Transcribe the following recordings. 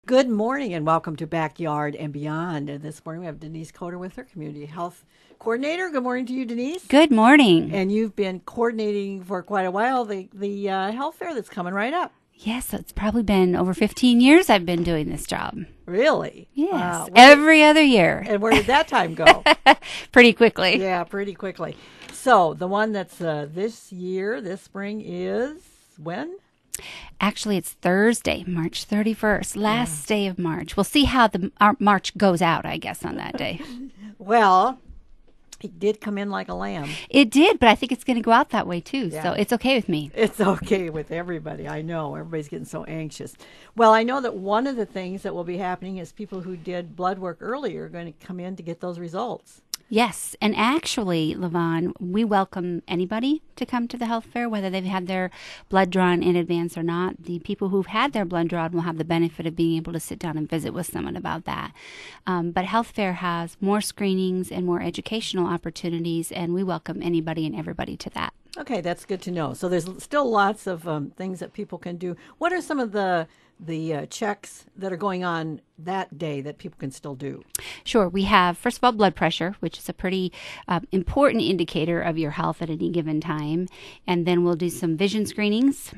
Good morning and welcome to Backyard and Beyond. And this morning we have Denise Coder with her Community Health Coordinator. Good morning to you, Denise. Good morning. And you've been coordinating for quite a while the health fair that's coming right up. Yes, it's probably been over 15 years I've been doing this job. Really? Yes, every other year. And where did that time go? Pretty quickly. Yeah, pretty quickly. So the one that's this year, this spring is when? Actually, it's Thursday, March 31st, last day of March. We'll see how our March goes out, I guess, on that day. Well, it did come in like a lamb. It did, but I think it's going to go out that way, too. Yeah. So it's okay with me. It's okay with everybody. I know. Everybody's getting so anxious. Well, I know that one of the things that will be happening is people who did blood work earlier are going to come in to get those results. Yes, and actually, Levon, we welcome anybody to come to the health fair, whether they've had their blood drawn in advance or not. The people who've had their blood drawn will have the benefit of being able to sit down and visit with someone about that. But health fair has more screenings and more educational opportunities, and we welcome anybody and everybody to that. Okay, that's good to know. So there's still lots of things that people can do. What are some of the checks that are going on that day that people can still do? Sure. We have, first of all, blood pressure, which is a pretty important indicator of your health at any given time. And then we'll do some vision screenings,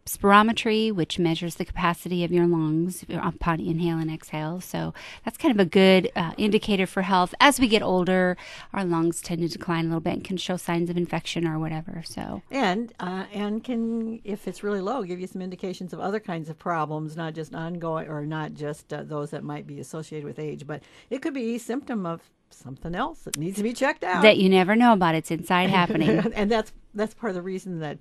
spirometry, which measures the capacity of your lungs upon inhale and exhale. So that's kind of a good indicator for health. As we get older, our lungs tend to decline a little bit and can show signs of infection or whatever. So and can, if it's really low, give you some indications of other kinds of problems, not just ongoing or not just those that might be associated with age, but it could be a symptom of something else that needs to be checked out that you never know about. It's inside happening. And that's part of the reason that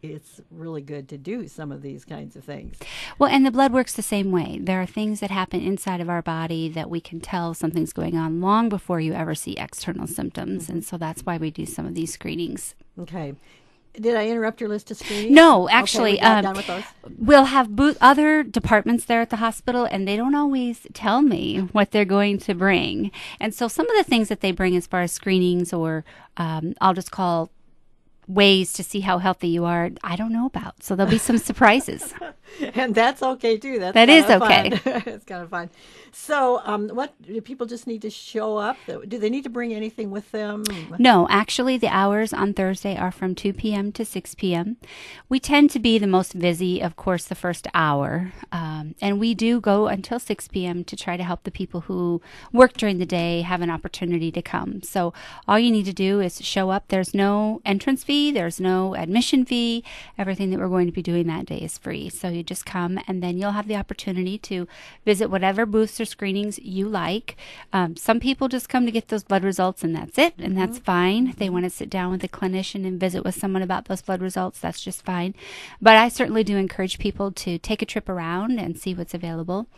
it's really good to do some of these kinds of things. Well, and the blood works the same way. There are things that happen inside of our body that we can tell something's going on long before you ever see external symptoms. Mm-hmm. And so that's why we do some of these screenings. Okay. Did I interrupt your list of screenings? No, actually, okay, done with those? We'll have other departments there at the hospital, and they don't always tell me what they're going to bring. And so some of the things that they bring as far as screenings or I'll just call ways to see how healthy you are, I don't know about. So there'll be some surprises. And that's okay, too. That is okay. It's kind of fun. So what do people just need to show up? Do they need to bring anything with them? No, actually, the hours on Thursday are from 2 p.m. to 6 p.m. We tend to be the most busy, of course, the first hour. And we do go until 6 p.m. to try to help the people who work during the day have an opportunity to come. So all you need to do is show up. There's no entrance fee. There's no admission fee. Everything that we're going to be doing that day is free. So you just come, and then you'll have the opportunity to visit whatever booths or screenings you like. Some people just come to get those blood results, and that's it, and that's fine. If they want to sit down with a clinician and visit with someone about those blood results, that's just fine. But I certainly do encourage people to take a trip around and see what's available.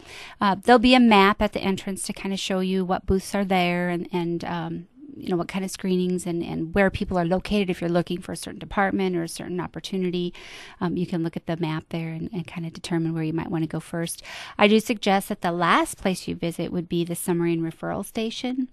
There'll be a map at the entrance to kind of show you what booths are there and you know, what kind of screenings and where people are located. If you're looking for a certain department or a certain opportunity, you can look at the map there and kind of determine where you might want to go first. I do suggest that the last place you visit would be the summary and referral station.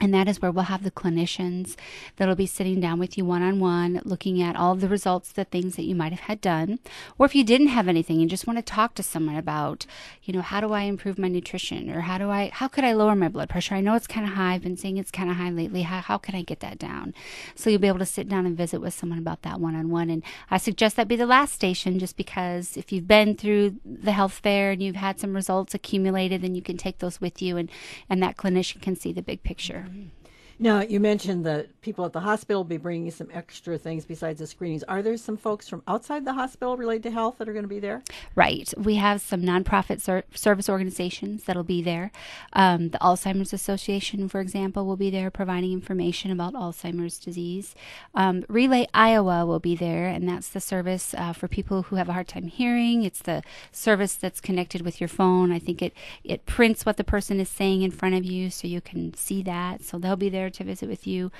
And that is where we'll have the clinicians that'll be sitting down with you one-on-one, looking at all of the results, the things that you might have had done. Or if you didn't have anything and just want to talk to someone about, you know, how do I improve my nutrition? Or how could I lower my blood pressure? I know it's kind of high. I've been seeing it's kind of high lately. How can I get that down? So you'll be able to sit down and visit with someone about that one-on-one. And I suggest that be the last station, just because if you've been through the health fair and you've had some results accumulated, then you can take those with you and that clinician can see the big picture. Now, you mentioned that people at the hospital will be bringing some extra things besides the screenings. Are there some folks from outside the hospital related to health that are going to be there? Right. We have some nonprofit service organizations that'll be there. The Alzheimer's Association, for example, will be there providing information about Alzheimer's disease. Relay Iowa will be there, and that's the service for people who have a hard time hearing. It's the service that's connected with your phone. I think it prints what the person is saying in front of you so you can see that. So they'll be there to visit with you.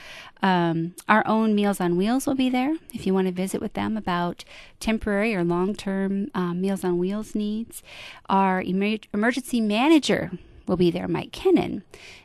Our own Meals on Wheels will be there if you want to visit with them about temporary or long-term Meals on Wheels needs. Our emergency manager will be there, Mike Kennan,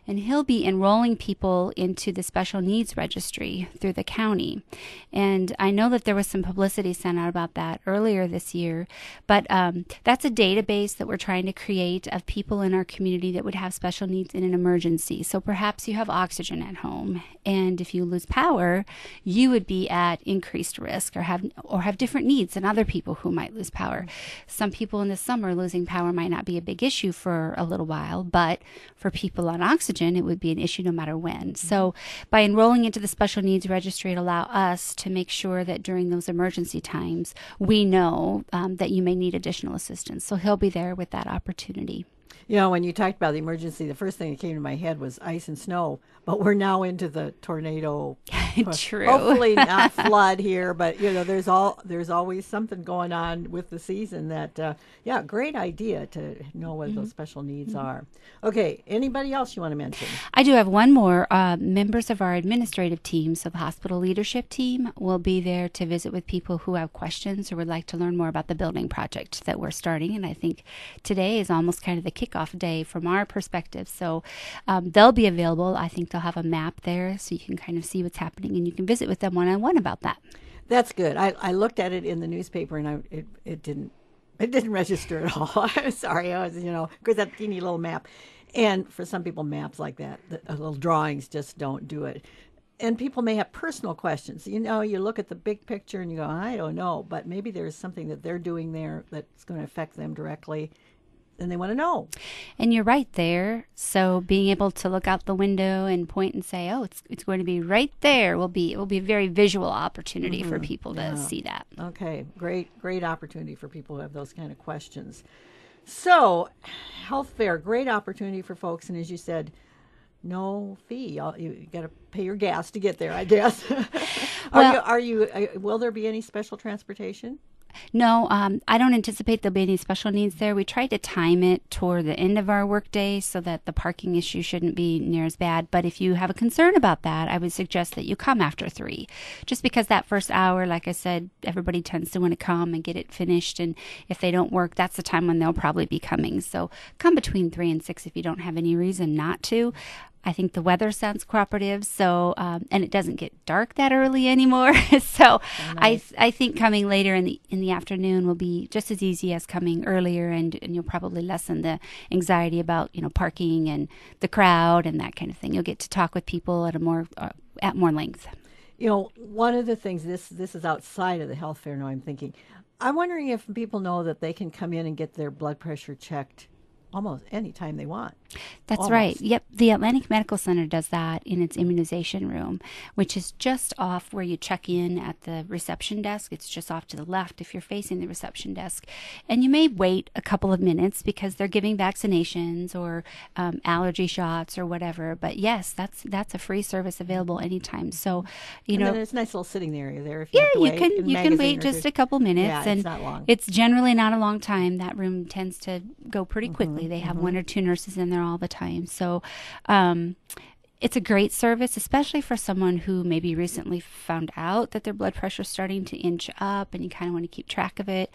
and he'll be enrolling people into the special needs registry through the county. And I know that there was some publicity sent out about that earlier this year, but that's a database that we're trying to create of people in our community that would have special needs in an emergency. So perhaps you have oxygen at home, and if you lose power, you would be at increased risk or have different needs than other people who might lose power. Some people in the summer losing power might not be a big issue for a little while, but for people on oxygen, it would be an issue no matter when. So by enrolling into the special needs registry, it allow us to make sure that during those emergency times, we know that you may need additional assistance. So he'll be there with that opportunity. You know, when you talked about the emergency, the first thing that came to my head was ice and snow, but we're now into the tornado. True. Hopefully not flood here, but you know, there's always something going on with the season that, great idea to know what those special needs are. Okay, anybody else you want to mention? I do have one more. Members of our administrative team, so the hospital leadership team, will be there to visit with people who have questions or would like to learn more about the building project that we're starting. And I think today is almost kind of the kickoff day from our perspective. So they'll be available. I think they'll have a map there so you can kind of see what's happening and you can visit with them one-on-one about that. That's good. I looked at it in the newspaper and it didn't register at all. I'm sorry. I was, because that teeny little map. And for some people, maps like that, the little drawings just don't do it. And people may have personal questions. You look at the big picture and you go, I don't know, but maybe there's something that they're doing there that's going to affect them directly. And they want to know. And you're right there. So being able to look out the window and point and say, oh, it's going to be right there it will be a very visual opportunity for people to see that. Okay. Great opportunity for people who have those kind of questions. So health fair, great opportunity for folks. And as you said, no fee. You got to pay your gas to get there, I guess. Will there be any special transportation? No, I don't anticipate there'll be any special needs there. We tried to time it toward the end of our workday so that the parking issue shouldn't be near as bad. But if you have a concern about that, I would suggest that you come after 3. Just because that first hour, like I said, everybody tends to want to come and get it finished. And if they don't work, that's the time when they'll probably be coming. So come between 3 and 6 if you don't have any reason not to. I think the weather sounds cooperative, so and it doesn't get dark that early anymore. So nice. I think coming later in the afternoon will be just as easy as coming earlier, and you'll probably lessen the anxiety about parking and the crowd and that kind of thing. You'll get to talk with people at more length. One of the things this is outside of the health fair. Now I'm wondering if people know that they can come in and get their blood pressure checked almost any time they want. That's almost. Right. Yep. The Atlantic Medical Center does that in its immunization room, which is just off where you check in at the reception desk. It's just off to the left if you're facing the reception desk. And you may wait a couple of minutes because they're giving vaccinations or allergy shots or whatever. But yes, that's a free service available anytime. So, and then it's a nice little sitting area there. If you can wait just a couple minutes. Yeah, and it's not long. It's generally not a long time. That room tends to go pretty quickly. They have 1 or 2 nurses in there all the time. So it's a great service, especially for someone who maybe recently found out that their blood pressure is starting to inch up and you kind of want to keep track of it.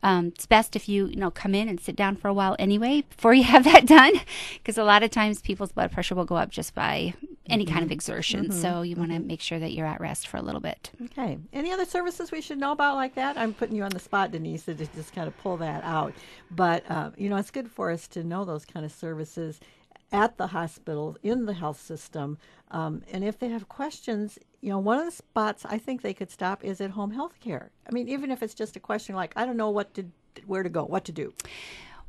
It's best if you come in and sit down for a while anyway before you have that done, because a lot of times people's blood pressure will go up just by any kind of exertion. So you want to make sure that you're at rest for a little bit. Okay. Any other services we should know about like that? I'm putting you on the spot, Denise, to just kind of pull that out. But, it's good for us to know those kind of services at the hospital, in the health system. And if they have questions, one of the spots I think they could stop is at home health care. I mean, even if it's just a question like, I don't know where to go, what to do.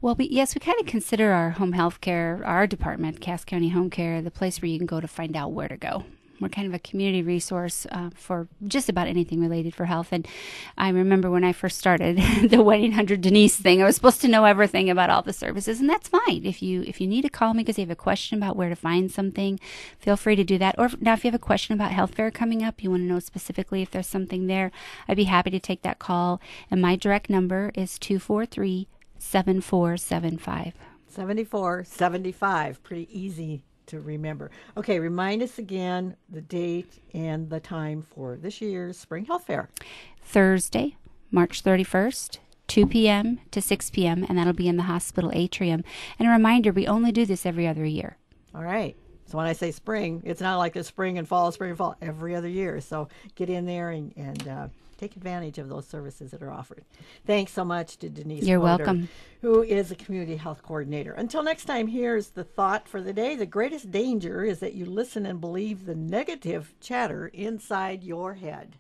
Well, we kind of consider our home health care, our department, Cass County Home Care, the place where you can go to find out where to go. We're kind of a community resource for just about anything related for health. And I remember when I first started the 1-800-DENISE thing, I was supposed to know everything about all the services, and that's fine. If you need to call me because you have a question about where to find something, feel free to do that. Or now if you have a question about health fair coming up, you want to know specifically if there's something there, I'd be happy to take that call. And my direct number is 243-7475. 7475, pretty easy to remember. Okay, remind us again the date and the time for this year's Spring Health Fair. Thursday, March 31st, 2 p.m. to 6 p.m., and that'll be in the hospital atrium. And a reminder, we only do this every other year. All right. So when I say spring, it's not like the spring and fall, every other year. So get in there and take advantage of those services that are offered. Thanks so much to Denise You're Moder, welcome. who is a community health coordinator. Until next time, here's the thought for the day. The greatest danger is that you listen and believe the negative chatter inside your head.